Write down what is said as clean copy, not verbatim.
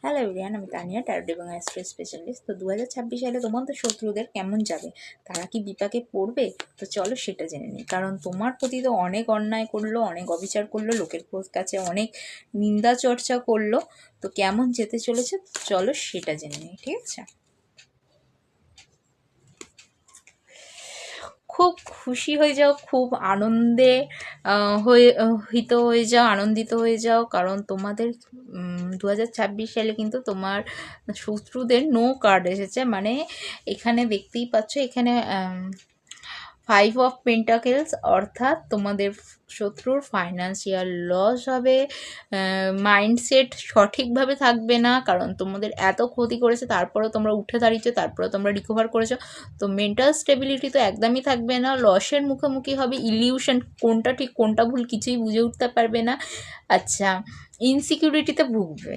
Hello everyone, আমি Tania, tarot এবং astro specialist. তো 2026 সালে তোমাদের শত্রুদের কেমন যাবে, তারা কি বিপাকে পড়বে? তো চলো সেটা জেনে নিই। কারণ তোমার প্রতি তো অনেক অন্যায় করলো, অনেক অবিচার করলো, লোকের কাছে অনেক নিন্দা চর্চা করলো। তো কেমন যেতে চলেছে চলো সেটা জেনে নিই, ঠিক আছে? খুব খুশি হয়ে যাও, খুব আনন্দে হিত হয়ে যাও, আনন্দিত হয়ে যাও। কারণ তোমাদের 2026 সালে কিন্তু তোমার শত্রুদের নো কার্ড এসেছে। মানে এখানে দেখতেই পাচ্ছ, এখানে 5 অফ পেন্টাকেলস, অর্থাৎ তোমাদের শত্রুর ফাইন্যান্সিয়াল লস হবে, মাইন্ডসেট সঠিকভাবে থাকবে না। কারণ তোমাদের এত ক্ষতি করেছে, তারপরেও তোমরা উঠে দাঁড়িয়েছো, তারপরেও তোমরা রিকভার করেছো। তো মেন্টাল স্টেবিলিটি তো একদমই থাকবে না, লসের মুখোমুখি হবে, ইলিউশন কোনটা ঠিক কোনটা ভুল কিছুই বুঝে উঠতে পারবে না। আচ্ছা, ইনসিকিউরিটিতে ভুগবে।